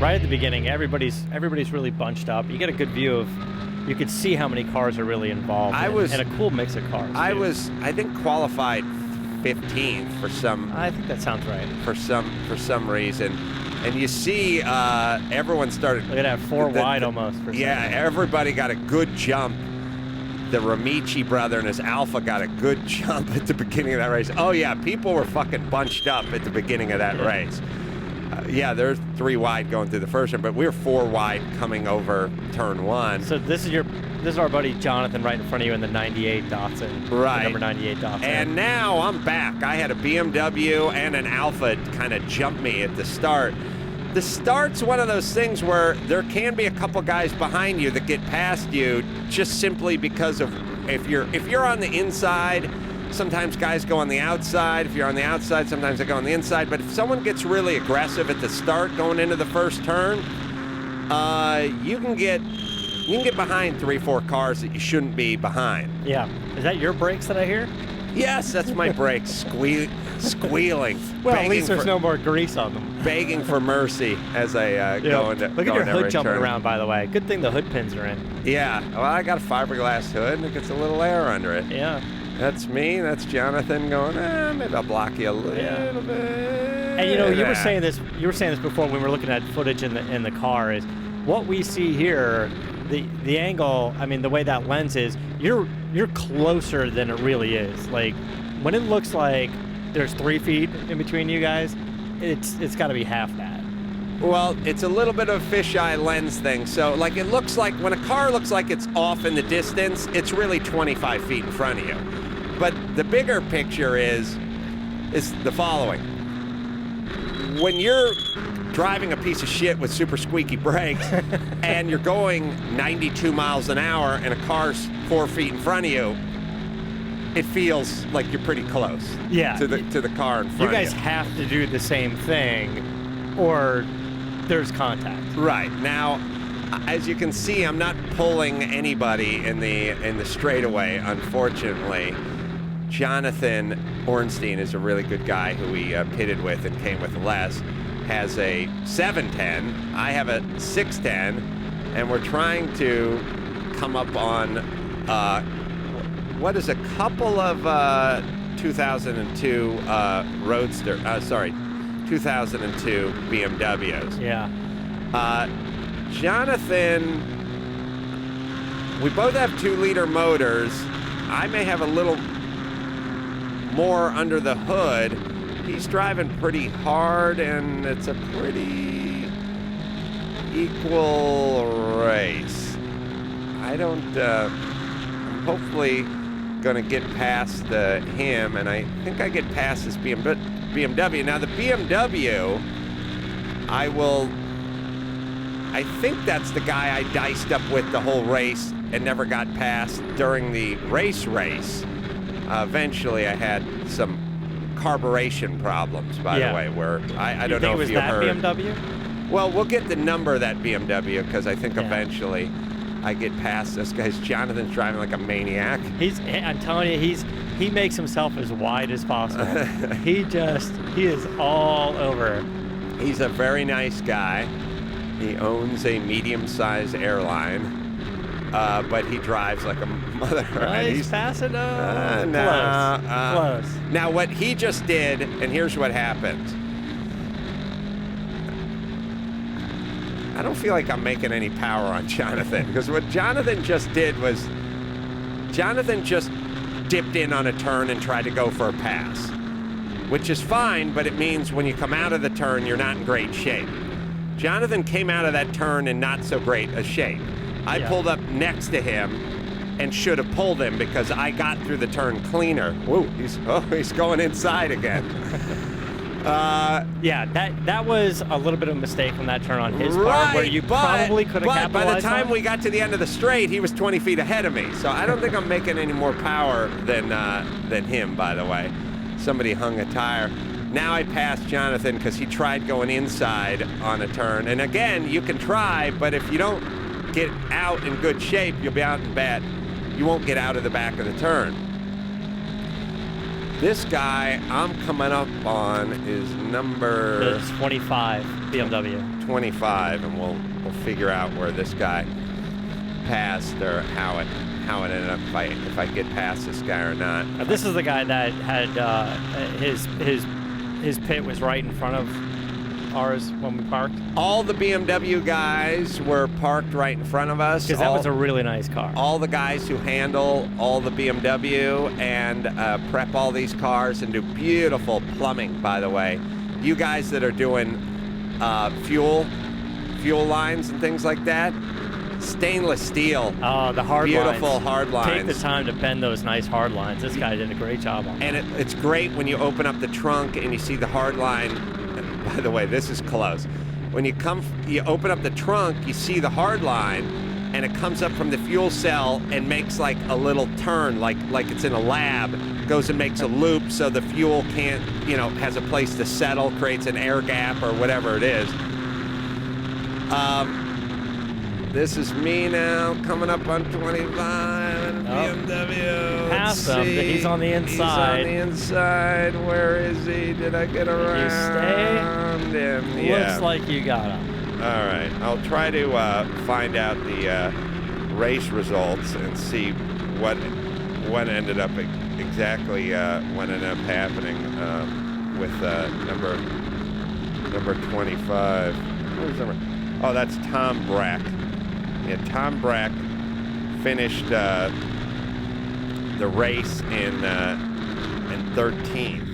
right at the beginning, everybody's really bunched up. You get a good view of, you could see how many cars are really involved. And a cool mix of cars. I think, qualified 15th for some. I think that sounds right. For some reason. And you see everyone started... Look at that, four wide almost. Everybody got a good jump. The Ramici brother and his Alpha got a good jump at the beginning of that race. Oh, yeah, people were fucking bunched up at the beginning of that race. There's 3 wide going through the first one, but we were 4 wide coming over turn 1. So this is our buddy Jonathan right in front of you in the 98 Datsun. Right. The number 98 Datsun. And now I'm back. I had a BMW and an Alpha kind of jump me at the start. The start's one of those things where there can be a couple guys behind you that get past you just simply because of if you're on the inside, sometimes guys go on the outside. If you're on the outside, sometimes they go on the inside. But if someone gets really aggressive at the start going into the first turn, you can get behind 3-4 cars that you shouldn't be behind. Yeah. Is that your brakes that I hear? Yes, that's my brakes squealing. Well, at least there's no more grease on them. Begging for mercy as I go into. Look at your hood jumping around, by the way. Good thing the hood pins are in. Yeah. Well, I got a fiberglass hood and it gets a little air under it. Yeah. That's me. That's Jonathan going. Maybe I'll block you a little bit. And you were saying this. You were saying this before when we were looking at footage in the car. Is what we see here. The angle, I mean, the way that lens is, you're closer than it really is. Like, when it looks like there's 3 feet in between you guys, it's got to be half that. Well, it's a little bit of a fisheye lens thing. So, like, it looks like, when a car looks like it's off in the distance, it's really 25 feet in front of you. But the bigger picture is the following. When you're driving a piece of shit with super squeaky brakes and you're going 92 miles an hour and a car's 4 feet in front of you, it feels like you're pretty close to the car in front of you. You guys have to do the same thing or there's contact. Right. Now, as you can see, I'm not pulling anybody in the straightaway, unfortunately. Jonathan Ornstein is a really good guy who we pitted with and came with Les. Has a 710, I have a 610, and we're trying to come up on what is a couple of 2002 2002 BMWs. Yeah. Jonathan, we both have 2-liter motors. I may have a little more under the hood. He's driving pretty hard, and it's a pretty equal race. I'm hopefully going to get past him, and I think I get past this BMW. Now, the BMW, I think that's the guy I diced up with the whole race and never got past during the race. Eventually, I had some carburation problems, by the way, where I don't know if you heard. Was that BMW? Well, we'll get the number of that BMW because I think eventually I get past this guy. Jonathan's driving like a maniac. I'm telling you, he makes himself as wide as possible. he is all over. He's a very nice guy. He owns a medium-sized airline. But he drives like a mother. He's passing close. Now, what he just did, and here's what happened. I don't feel like I'm making any power on Jonathan, because what Jonathan just did was Jonathan just dipped in on a turn and tried to go for a pass, which is fine, but it means when you come out of the turn, you're not in great shape. Jonathan came out of that turn in not so great a shape. I pulled up next to him and should have pulled him because I got through the turn cleaner. Whoa, he's going inside again. That was a little bit of a mistake on that turn on his part, where you probably could have capitalized. But by the time we got to the end of the straight, he was 20 feet ahead of me. So I don't think I'm making any more power than him, by the way. Somebody hung a tire. Now I passed Jonathan because he tried going inside on a turn. And again, you can try, but if you don't get out in good shape, you'll be out in bad. You won't get out of the back of the turn. This guy I'm coming up on is number The 25 BMW. 25, and we'll figure out where this guy passed or how it ended up, if I get past this guy or not. This is the guy that had his pit was right in front of ours when we parked. All the BMW guys were parked right in front of us. Because that was a really nice car. All the guys who handle all the BMW and prep all these cars and do beautiful plumbing, by the way. You guys that are doing fuel lines and things like that, stainless steel. Oh, the hard beautiful lines. Hard lines. Take the time to bend those nice hard lines. This guy did a great job on that. And it's great when you open up the trunk and you see the hard line. And by the way, this is close. When you open up the trunk, you see the hard line, and it comes up from the fuel cell and makes like a little turn, like it's in a lab. Goes and makes a loop so the fuel can't, has a place to settle, creates an air gap or whatever it is. This is me now, coming up on 25 and BMW. Pass him. He's on the inside. He's on the inside. Where is he? Did I get around him? Yeah. Looks like you got him. All right. I'll try to find out the race results and see what ended up exactly what ended up happening with number 25. Where's number? Oh, that's Tom Brack. Yeah, Tom Brack finished the race in 13th.